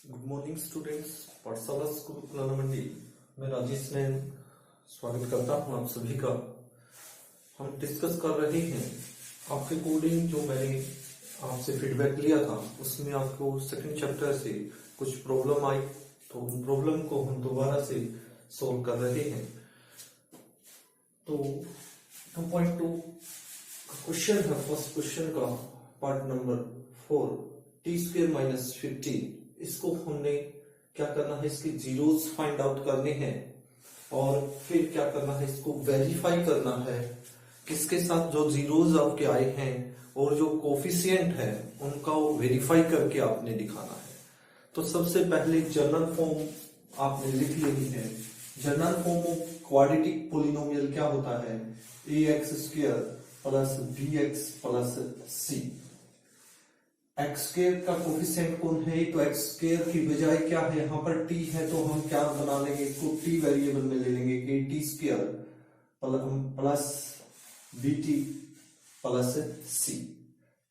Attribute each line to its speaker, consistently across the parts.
Speaker 1: Good morning students. पाठशाला school Kulana मंडी में राजेश नैन स्वागत करता हूं आप सभी का। हम डिस्कस कर रहे हैं आपके कोडिंग जो मैंने आपसे फीडबैक लिया था, उसमें आपको सेकंड चैप्टर से कुछ प्रॉब्लम आई, तो उन प्रॉब्लम को हम दोबारा से सॉल्व कर रहे हैं। तो 2.2 क्वेश्चन है, फर्स्ट क्वेश्चन का पार्ट नंबर 4, t² - 15। इसको हमने क्या करना है, इसके जीरोस फाइंड आउट करने हैं और फिर क्या करना है, इसको वेरीफाई करना है किसके साथ, जो जीरोस आपके आए हैं और जो कोफिशिएंट है उनका वो वेरीफाई करके आपने दिखाना है। तो सबसे पहले जनरल फॉर्म आपने लिख लेनी है। General form of quadratic polynomial क्या होता है, ax² + bx + c। x² का कोफिशिएंट कौन है, तो x² की बजाय क्या है, यहाँ पर t है तो हम क्या बना लेंगे, इसको t वेरिएबल में ले लेंगे कि t² plus bt plus c।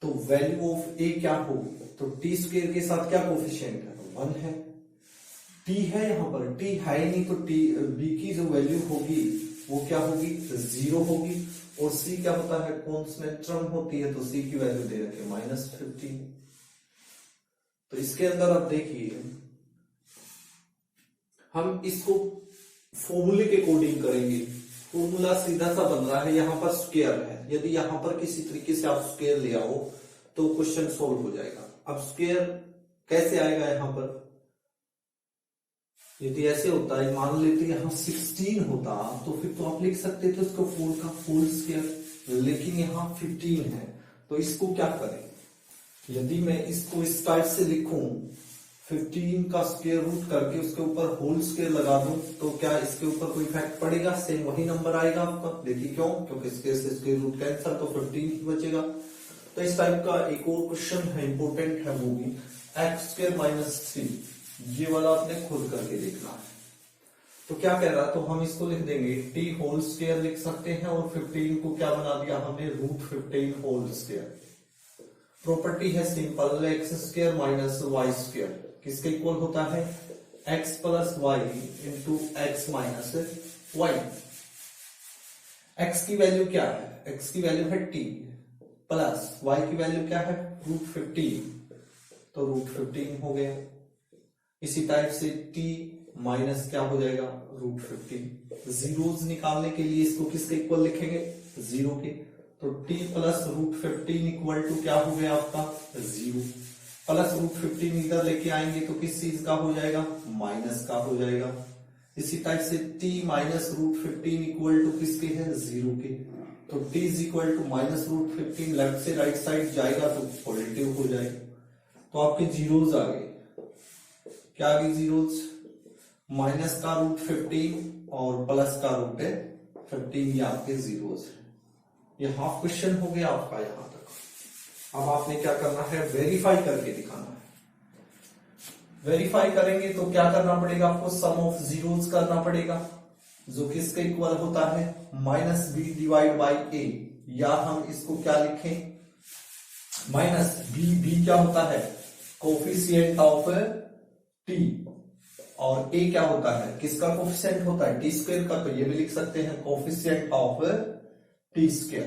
Speaker 1: तो वैल्यू ऑफ a क्या हो, तो t² के साथ क्या कोफिशिएंट है, 1 है। t है, यहाँ पर t है ही नहीं, तो b की जो वैल्यू होगी वो क्या होगी, 0 होगी। और c क्या होता है, कांस्टेंट टर्म होती है, तो c की वैल्यू दे रखे -15। तो इसके अंदर आप देखिए हम इसको फॉर्मूले के कोडिंग करेंगे। फॉर्मूला सीधा सा बन रहा है, यहां पर स्क्वायर है, यदि यहां पर किसी तरीके से आप स्क्वायर ले आओ तो क्वेश्चन सॉल्व हो जाएगा। अब स्क्वायर कैसे आएगा, यहां पर यदि ऐसे होता है, मान लेते यहां 16 होता तो फिर तो आप लिख सकते थे उसको 4 का होल स्क्वायर, लेकिन यहां 15 है। तो इसको क्या करें, यदि मैं इसको इस टाइप से लिखूं, 15 का स्क्वायर रूट करके उसके ऊपर होल स्क्वायर लगा दूं, तो क्या इसके ऊपर कोई इफेक्ट पड़ेगा, सेम वही नंबर आएगा आपका। देखिए क्यों, क्योंकि इसके से स्क्वायर रूट कैंसिल, तो 15 ही बचेगा। तो इस टाइप का एक और क्वेश्चन है, इंपॉर्टेंट है, वो भी x² - 3। ये वाला आपने खुद करके देखना है। तो क्या कह रहा है, तो हम इसको लिख देंगे t होल स्क्वायर लिख सकते हैं, और 15 को क्या बना दिया हमने, √15 होल स्क्वायर। प्रॉपर्टी है सिंपल, x² - y² किसके इक्वल होता है, x + y × x - y। x की वैल्यू क्या है, x की वैल्यू है t, प्लस y की वैल्यू क्या है, √15, तो √15 हो गया। इसी टाइप से t माइनस क्या हो जाएगा, √15। जीरोस निकालने के लिए इसको किसके इक्वल लिखेंगे, 0 के। तो t + √15 इक्वल टू क्या हो गया आपका, 0। प्लस √15 इधर लेके आएंगे तो किस चीज का हो जाएगा, माइनस का हो जाएगा। इसी टाइप से t - √15 इक्वल टू किसके है, 0 के। तो t इक्वल टू -√15 लेफ्ट से राइट साइड जाएगा तो पॉजिटिव हो जाएगा। तो आपके जीरोस आ गए, क्या आ गई जीरोस, माइनस का √15 और प्लस का √15, ये आपके जीरोस है। ये हाफ क्वेश्चन हो गया आपका यहां तक। अब आपने क्या करना है, वेरीफाई करके दिखाना है। वेरीफाई करेंगे तो क्या करना पड़ेगा आपको, सम ऑफ जीरोस करना पड़ेगा, जो किसके इक्वल होता है, -b/a। या हम इसको क्या लिखें, -b क्या होता है, कोफिशिएंट ऑफ t, और a क्या होता है, किसका कोफिशिएंट होता है, t² का। तो ये भी लिख सकते हैं कोफिशिएंट ऑफ t²।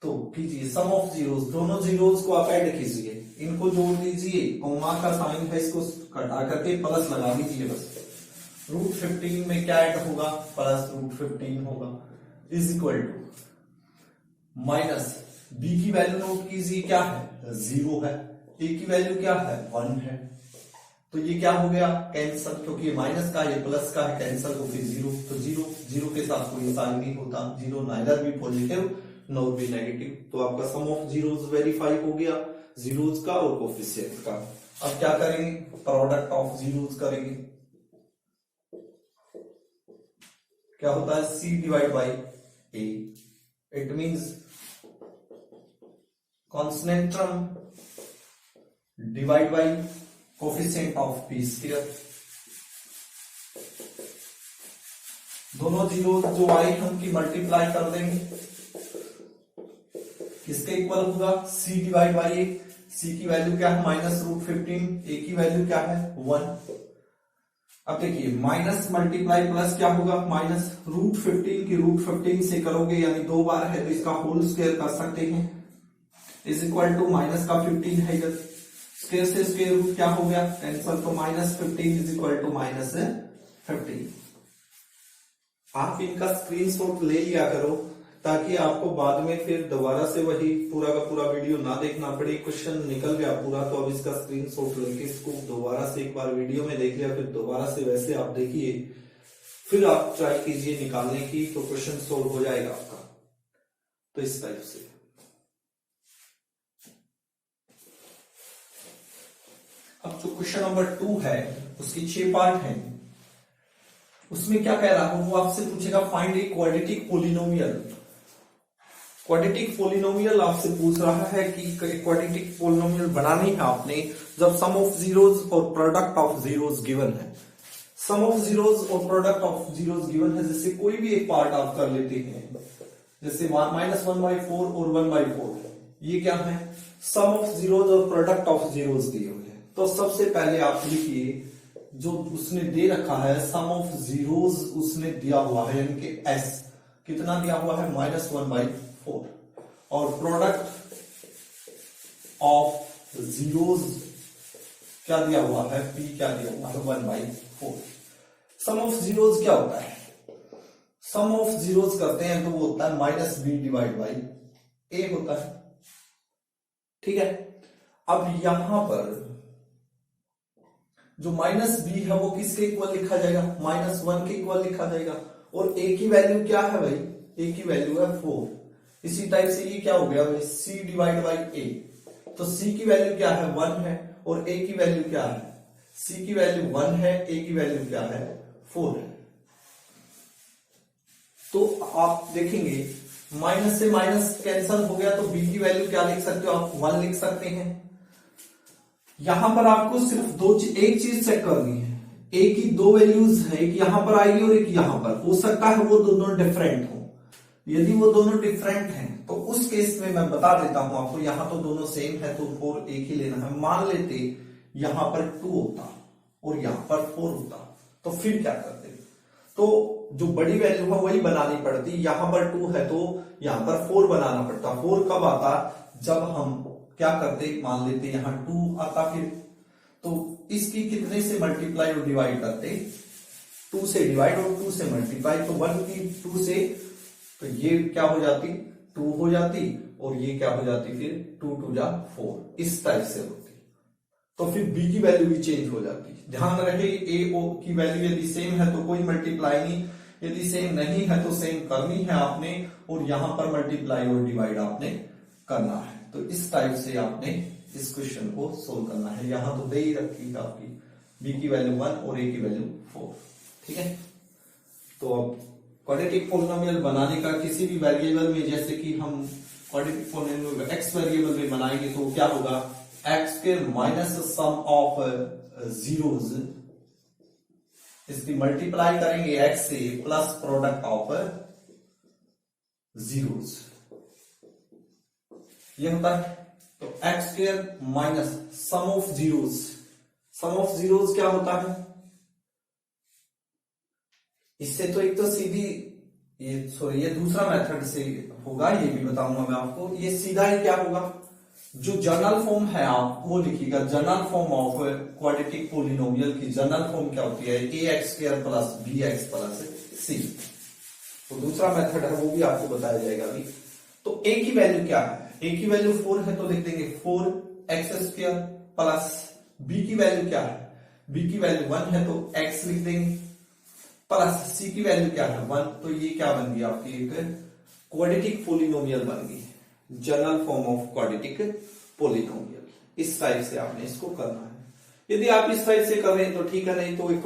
Speaker 1: तो कीजिए सम ऑफ जीरोस, दोनों जीरोस को आप ऐड कीजिए, इनको जोड़ दीजिए, कॉमा का साइन है इसको हटा करके प्लस लगा दीजिए बस। √15 में क्या ऐड होगा, प्लस √15 होगा, is equal to minus b की वैल्यू नोट कीजिए, क्या है, 0 है। a की वैल्यू क्या है, 1 है। तो ये क्या हो गया, कैंसल, क्योंकि ये माइनस का ये प्लस का है, कैंसल हो गई 0। तो 0 के साथ कोई साइन नहीं होता, 0 नाइदर भी पॉजिटिव नॉर भी नेगेटिव। तो आपका सम ऑफ जीरोस वेरीफाई हो गया, जीरोस का और कोफिशिएंट का। अब क्या करेंगे, प्रोडक्ट ऑफ जीरोस करेंगे। क्या होता है, c/a। It means constant term divide by coefficient of p²। दोनों जीरो जो आए हम की मल्टीप्लाई कर देंगे, किसके इक्वल होगा, c/a। सी की वैल्यू क्या है माइनस रूट 15, ए की वैल्यू क्या है 1। अब देखिए माइनस मल्टीप्लाई प्लस क्या होगा माइनस रूट 15 की रूट 15 से करोगे यानी 2 बार है तो इसका होल स्क्वायर कर सकते हैं, इज इक्वल टू माइनस का 15 है इधर, स्क्वायर से स्क्वायर रूट क्या हो गया कैंसल, तो minus 15 is equal to minus 15। आप इनका स्क्रीनशॉट ले लिया करो ताकि आपको बाद में फिर दोबारा से वही पूरा का पूरा वीडियो ना देखना पड़े। क्वेश्चन निकल गया पूरा तो अब इसका स्क्रीनशॉट लेके इसको दोबारा से एक बार वीडियो में देख लिया, फिर दोबारा से वैसे आप देखिए, फिर आप ट्राई कीजिए निकालने की, तो क्वेश्चन सोल्व हो जाएगा आपका। तो इस टाइप से अब जो क्वेश्चन नंबर 2 है उसकी 6 पार्ट है, उसमें क्या कह रहा हूं वो आपसे पूछेगा find a quadratic polynomial. Quadratic polynomial आपसे पूछ रहा है कि क्वाड्रेटिक पोलिनोमियल बनानी है आपने जब सम ऑफ जीरोज और प्रोडक्ट ऑफ जीरोज गिवन है। सम ऑफ जीरोज और प्रोडक्ट ऑफ जीरोज गिवन है, जैसे कोई भी एक पार्ट आप कर लेते हैं, जैसे -1/4 और 1/4, ये क्या है सम ऑफ जीरोज और प्रोडक्ट ऑफ जीरोज दिए हुए हैं। तो सबसे पहले आप लिखिए जो उसने दे रखा है सम ऑफ जीरोज उसने दिया हुआ है यानी कि एस कितना दिया हुआ है -1/4, और प्रोडक्ट ऑफ जीरोज क्या दिया हुआ है पी क्या दिया हुआ है 1/4। सम ऑफ जीरोज क्या होता है, सम ऑफ जीरोज करते हैं तो वो होता है -b डिवाइड बाई a होता है, ठीक है। अब यहां पर जो -b है वो किसके इक्वल लिखा जाएगा -1 के इक्वल लिखा जाएगा, और a की वैल्यू क्या है भाई, a की वैल्यू है 4। इसी टाइप से ये क्या हो गया भाई c डिवाइड बाई a, तो c की वैल्यू क्या है 1 है और a की वैल्यू क्या है, c की वैल्यू 1 है, a की वैल्यू क्या है 4 है। तो आप देखेंगे माइनस से माइनस कैंसल हो गया तो b की वैल्यू क्या लिख सकते हो आप 1 लिख सकते हैं। यहां पर आपको सिर्फ एक चीज चेक करनी है, a की 2 वैल्यूज है, एक यहां पर आएगी और एक यहां पर, हो सकता है वो दोनों डिफरेंट हो। यदि वो दोनों डिफरेंट हैं तो उस केस में मैं बता देता हूं आपको, यहां तो दोनों सेम है तो 4 एक ही लेना है। मान लेते यहां पर 2 होता और यहां पर 4 होता तो फिर क्या करते, तो जो बड़ी वैल्यू है वही बनानी पड़ती, यहां पर 2 है तो यहां पर 4 बनाना पड़ता। 4 कब आता जब हम क्या करते मान लेते यहां 2 आता, फिर तो इसकी कितने से मल्टीप्लाई और डिवाइड करते 2 से डिवाइड और 2 से मल्टीप्लाई, तो 1 की 2 से तो ये क्या हो जाती 2 हो जाती और ये क्या हो जाती फिर 2 2 जा 4, इस टाइप से होती। तो फिर b की वैल्यू भी चेंज हो जाती। ध्यान रहे a o की वैल्यू यदि सेम है तो कोई मल्टीप्लाई नहीं, यदि सेम नहीं है तो सेम करनी है आपने, और यहां पर मल्टीप्लाई और डिवाइड आपने करना है। तो इस टाइप से आपने इस क्वेश्चन को सोल्व करना है। यहां तो दे ही रखी है आपकी b की वैल्यू 1 और a की वैल्यू 4, ठीक है। तो अब क्वाड्रेटिक पोलिनोमियल बनाने का किसी भी वेरिएबल में, जैसे कि हम क्वाड्रेटिक पोलिनोमियल x वेरिएबल में बनाएंगे तो क्या होगा x के माइनस सम ऑफ जीरोज, इसकी मल्टीप्लाई करेंगे x से प्लस प्रोडक्ट ऑफ जीरोज, ये होता है। तो x square minus sum of zeros, sum of zeros क्या होता है, इससे तो एक तो सीधी ये दूसरा मेथड से होगा, ये भी बताऊंगा मैं आपको। ये सीधा ही क्या होगा, जो जनरल फॉर्म है आप वो लिखिएगा, general form of quadratic polynomial की जनरल फॉर्म क्या होती है a x square plus b x plus c। तो दूसरा मेथड है वो भी आपको बताया जाएगा अभी। तो a की वैल्यू क्या है, a की वैल्यू 4 है तो लिख देंगे 4x स्क्वायर प्लस b की वैल्यू क्या है, b की वैल्यू 1 है तो x लिख देंगे, प्लस c की वैल्यू क्या है 1, तो ये क्या बन गई आपकी एक क्वाड्रेटिक पोलिनोमियल बन गई, general form of quadratic polynomial. इस टाइप से आपने इसको करना है। यदि आप इस टाइप से करें तो ठीक है, नहीं तो एक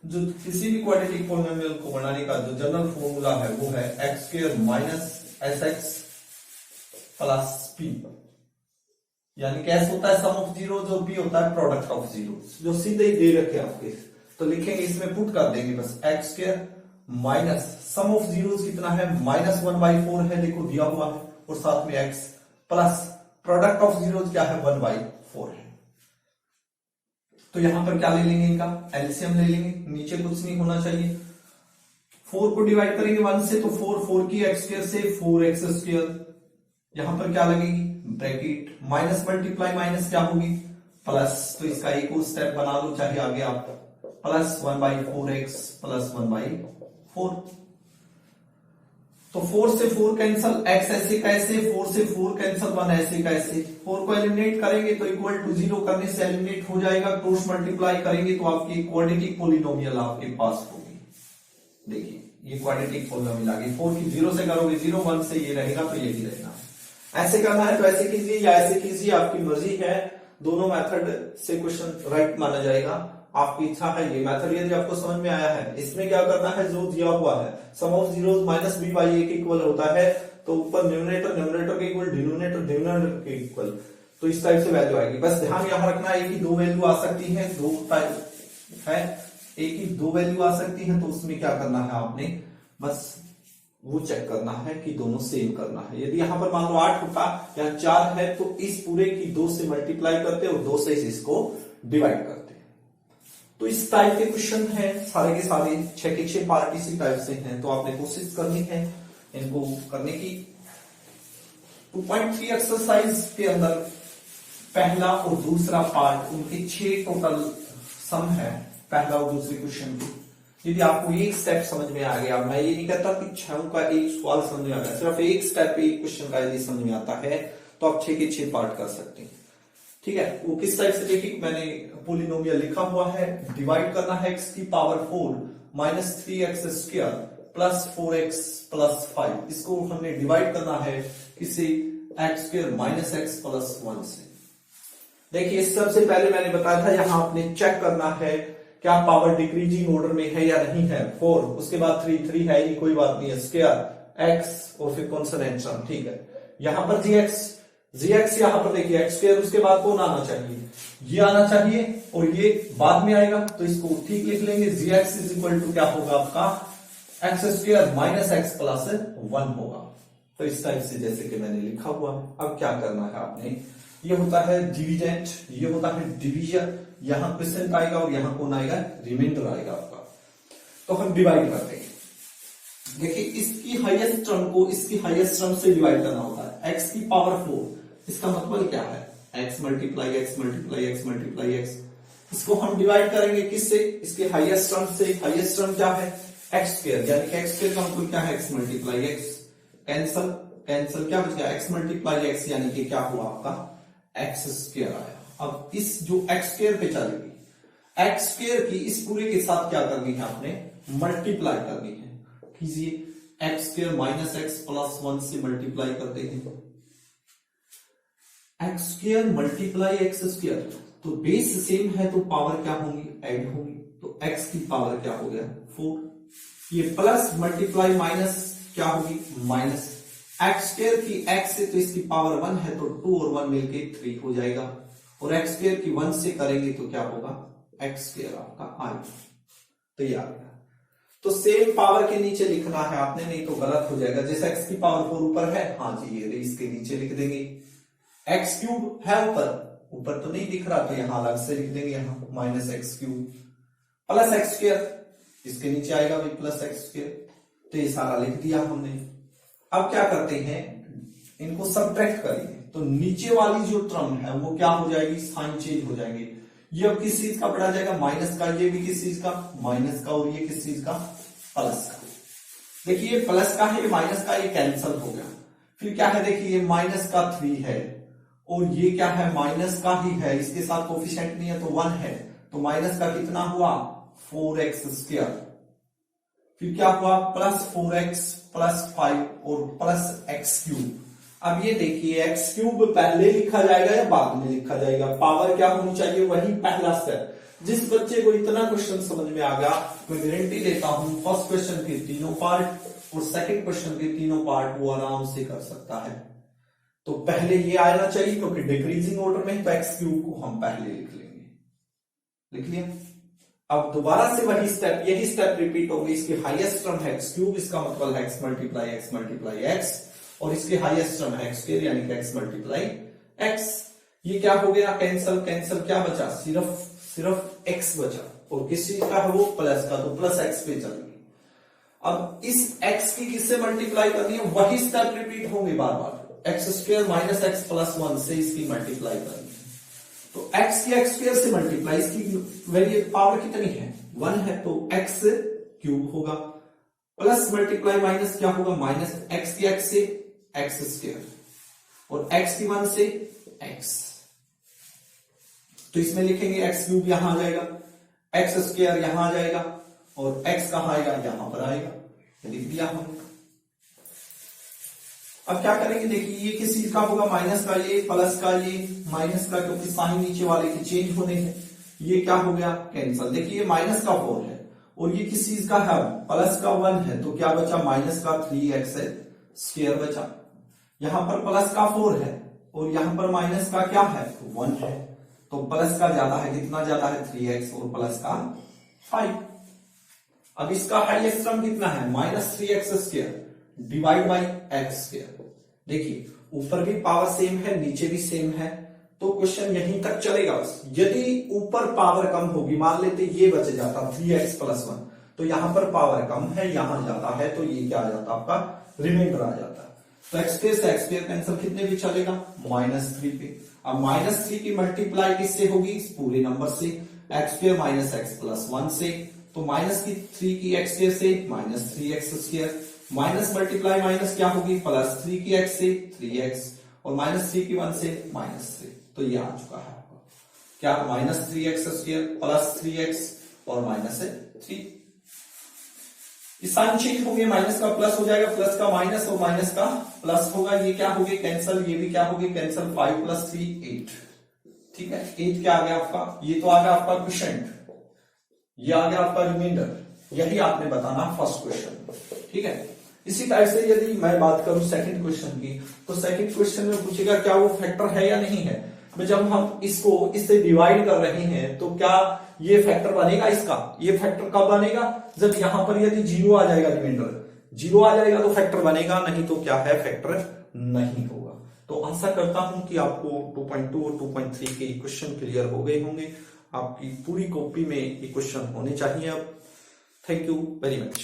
Speaker 1: जो किसी भी क्वाड्रेटिक पोलिनोमियल को बनाने का जो जनरल फॉर्मूला है वो है x square minus S x plus P, यानी कैसे होता है सम ऑफ जीरोज और पी होता है प्रोडक्ट ऑफ जीरोज, जो सीधे ही दे रखे आपके। तो लिखेंगे इसमें पुट कर देंगे बस x square minus sum of zeros कितना है -1/4 है, देखो दिया हुआ है, और साथ में x plus product of zeros क्या है 1/4, 4 है। तो यहां पर क्या ले लेंगे, इनका एलसीएम ले लेंगे, नीचे कुछ नहीं होना चाहिए। 4 को डिवाइड करेंगे 1 से तो 4 की एक्स स्क्वायर से 4x स्क्वायर, यहां पर क्या लगेगी ब्रैकेट, माइनस मल्टीप्लाई माइनस क्या होगी प्लस, तो इसका एक और स्टेप बना लो चाहे आगे आप, प्लस 1/4x प्लस 1/4। तो 4 से 4 कैंसल, x ऐसे कैसे, 4 से 4 कैंसल, 1 ऐसे कैसे, 4 को एलिमिनेट करेंगे तो इक्वल टू 0 करने से एलिमिनेट हो जाएगा, क्रॉस मल्टीप्लाई करेंगे तो आपकी क्वाड्रेटिक पॉलिनोमियल आपके पास होगी। देखिए ये क्वाड्रेटिक पॉलिनोमियल आ गई, 4 की 0 से करोगे 0, 1 से ये रहेगा तो ये भी रहेगा। ऐसे करना है तो ऐसे कीजिए या ऐसे कीजिए, आपकी मर्जी है, दोनों मेथड से क्वेश्चन राइट माना जाएगा, आपकी इच्छा है। ये मेथड यदि आपको समझ में आया है, इसमें क्या करना है, जो दिया हुआ है sum of zeros minus b by a के इक्वल होता है, तो ऊपर न्यूमरेटर के इक्वल डिनोमिनेटर के इक्वल, तो इस टाइप से वैल्यू आएगी। बस ध्यान यहां रखना है कि दो वैल्यू आ सकती है, दो टाइप है, एक ही दो वैल्यू आ सकती है, तो उसमें क्या करना है आपने, बस वो चेक करना है कि दोनों सेम करना है। यदि यहां पर मान लो 8 होता या 4 है तो इस पूरे की 2 से मल्टीप्लाई करते और 2 से इसको डिवाइड करते। तो इस टाइप के क्वेश्चन है सारे के सारे, 6 के 6 पार्ट इसी टाइप से हैं, तो आपने कोशिश करनी है इनको करने की। 2.3 एक्सरसाइज के अंदर पहला और दूसरा पार्ट, उनके 6 टोटल सम है, पहला और दूसरे क्वेश्चन की। यदि आपको एक स्टेप समझ में आ गया, मैं ये नहीं कहता कि 6 का एक सवाल समझ में आ गया, सिर्फ एक स्टेप पे एक क्वेश्चन का यदि समझ में आता है तो आप 6 के 6 पार्ट कर सकते हैं। ठीक है, वो किस टाइप से देखिए, मैंने पॉलिनोमियल लिखा हुआ है, डिवाइड करना है x की power 4 minus 3x square plus 4x plus 5, इसको हमने डिवाइड करना है किसी x square minus x plus 1 से। देखिए सबसे पहले मैंने बताया था यहां आपने चेक करना है क्या पावर डिक्रीजिंग ऑर्डर में है या नहीं है, 4 उसके बाद 3 है, ये कोई बात नहीं है, स्क्वायर x और फिर कॉन्सोनेंट सम, ठीक है। यहां पर gx यहां पर देखिए x स्क्वायर, उसके बाद कौन आना चाहिए, ये आना चाहिए और ये बाद में आएगा, तो इसको ठीक लिख लेंगे, gx इज इक्वल टू क्या होगा आपका x square minus x plus 1 होगा। तो इस टाइप से जैसे कि मैंने लिखा हुआ है। अब क्या करना है आपने, ये होता है डिविडेंट, ये होता है डिवीजन, यहां क्वेश्चन आएगा और यहां कौन आएगा, रिमाइंडर आएगा आपका। तो हम डिवाइड करते हैं, देखिए इसकी हाईएस्ट टर्म को इसकी हाईएस्ट टर्म से डिवाइड करना होता है, x की पावर 4, इसका मतलब क्या है, x multiply x multiply x multiply x, इसको हम डिवाइड करेंगे किससे, इसके हाईएस्ट टर्म से। हाईएस्ट टर्म क्या है, x स्क्वायर, यानी कि x स्क्वायर का मतलब क्या है, x multiply x, cancel cancel क्या बच गया, x मल्टीप्लाई x, यानी कि क्या हुआ आपका x स्क्वायर आया। अब इस जो x स्क्वायर पे चलेगी, x स्क्वायर की इस पूरे के साथ क्या करनी है आपने, मल्टीप्लाई करनी है, कीजिए x square minus x plus 1 से मल्टीप्लाई करते हैं, x square multiply x square, तो बेस सेम है तो पावर क्या होंगी, ऐड होंगी, तो x की पावर क्या हो गया 4, ये प्लस मल्टीप्लाई माइनस क्या होगी माइनस, x स्क्वायर की x से तो इसकी पावर 1 है तो 2 और 1 मिलके 3 हो जाएगा, और x स्क्वायर की 1 से करेंगे तो क्या होगा x स्क्वायर आपका आएगा, तो ये आ गया। तो सेम पावर के नीचे लिखना है आपने, नहीं तो गलत हो जाएगा। जैसे x की पावर 4 ऊपर है, हाँ जी ये इसके नीचे लिख देंगे, x क्यूब है ऊपर तो नहीं दिख रहा, तो यहां अलग से लिख देंगे, यहां minus x cube plus x square, इसके नीचे आएगा भी प्लस x स्क्वायर, तो ये सारा लिख दिया हमने। अब क्या करते हैं, इनको सब्ट्रैक्ट करेंगे, तो नीचे वाली जो टर्म है वो क्या हो जाएगी, साइन चेंज हो जाएंगे, ये अब किस चीज का पढ़ा जाएगा, माइनस का, ये भी किस चीज का माइनस का, और ये किस चीज का प्लस का। देखिए ये प्लस का है, माइनस का, ये कैंसल हो गया। फिर क्या है, देखिए ये माइनस का 3 है और ये क्या है माइनस का ही है, इसके साथ कोफिशिएंट नहीं है तो 1 है, तो माइनस का कितना हुआ 4x स्क्वायर, फिर क्या हुआ प्लस 4x प्लस 5 और प्लस x क्यूब। अब ये देखिए x क्यूब पहले लिखा जाएगा या बाद में लिखा जाएगा, पावर क्या होनी चाहिए, वही पहला स्टेप। जिस बच्चे को इतना क्वेश्चन समझ में आ गया, मैं गारंटी लेता हूं फर्स्ट क्वेश्चन के तीनों पार्ट और सेकंड क्वेश्चन के तीनों पार्ट वो आराम से कर सकता है। तो पहले ये आना चाहिए क्योंकि डिक्रीजिंग ऑर्डर में, तो x क्यूब को हम पहले लिख लेंगे, लिख लिया। अब दोबारा से वही स्टेप, यही स्टेप रिपीट होगी, इसकी हाईएस्ट टर्म है x क्यूब, इसका मतलब है x मल्टीप्लाई x, और इसके हाईएस्ट टर्म है x स्क्वायर यानी कि x मल्टीप्लाई x। ये क्या हो गया, कैंसल कैंसल, क्या बचा, सिर्फ x बचा, और किस चीज का है वो, प्लस का, तो प्लस x पे चलेंगे। अब इस x की किससे मल्टीप्लाई करनी है, वही स्टेप रिपीट होंगे बार बार, x square minus x plus 1 से इसकी मल्टीप्लाई करनी है। तो x की एक्स स्क्वायर से मल्टीप्लाई, इसकी वैल्यू पावर कितनी है, 1 है, तो x क्यूब होगा, प्लस मल्टीप्लाई माइनस क्या होगा, माइनस x की x से एक्स स्क्वायर, और x की 1 से x, तो इसमें लिखेंगे x क्यूब यहां आ जाएगा, एक्स स्क्वायर यहां आ जाएगा, और x कहां आएगा, यहां पर आएगा, लिख दिया हमने। अब क्या करेंगे, देखिए ये किस चीज का होगा, माइनस का, ये प्लस का, ये माइनस का, क्योंकि साइन नीचे वाले के चेंज होने हैं, ये क्या हो गया, कैंसल। देखिए ये माइनस का 4 है, और ये किस चीज का है, प्लस का 1 है, तो क्या बचा, माइनस का 3x स्क्वायर बचा। यहां पर प्लस का 4 है, और यहां पर माइनस का क्या है, 1 है, तो प्लस का ज्यादा है, कितना ज्यादा है, 3x, और प्लस का 5। अब इसका हाईएस्ट टर्म कितना है, minus 3x square divide by x square. देखिए ऊपर भी पावर सेम है, नीचे भी सेम है, तो क्वेश्चन यहीं तक चलेगा बस। यदि ऊपर पावर कम होगी, मान लेते ये बच जाता 3x प्लस 1, तो यहां पर पावर कम है, यहां जाता है, तो ये क्या आ जाता, आपका रिमाइंडर आ जाता है। तो एक्स स्क्वायर से एक्स स्क्वायर कैंसिल, कितने पे चलेगा, -3 पे। अब -3 की मल्टीप्लाई किससे होगी, इस पूरे नंबर से, x square minus x plus 1 से, तो -3 की एक्स स्क्वायर से -3x square, minus multiply minus क्या होगी, +3 की x से 3x, और -3 की 1 से -3, तो ये आ चुका है क्या, -3x स्क्वायर प्लस 3x और -3। इस साइन चेंज हो गया, माइनस का प्लस हो जाएगा, प्लस का माइनस और माइनस का प्लस होगा, ये क्या हो गया कैंसल, ये भी क्या हो गया कैंसल, 5 + 3 8, ठीक है, 8 क्या आ गया आपका, ये तो आ गया आपका क्वोशिएंट, ये आ गया आपका रिमाइंडर, यही आपने बताना फर्स्ट क्वेश्चन, ठीक है। इसी टाइप से यदि मैं बात करूं सेकंड क्वेश्चन की, तो सेकंड क्वेश्चन में पूछेगा क्या वो फैक्टर है या नहीं है। जब हम इसको इससे डिवाइड कर रहे हैं, तो क्या ये फैक्टर बनेगा इसका, ये फैक्टर कब बनेगा, जब यहां पर यदि 0 आ जाएगा, रिमाइंडर 0 आ जाएगा तो फैक्टर बनेगा, नहीं तो क्या है, फैक्टर नहीं होगा। तो आशा करता हूं कि आपको 2.2 और 2.3 के क्वेश्चन क्लियर हो गए होंगे। आपकी पूरी कॉपी में ये क्वेश्चन होने चाहिए। अब थैंक यू वेरी मच।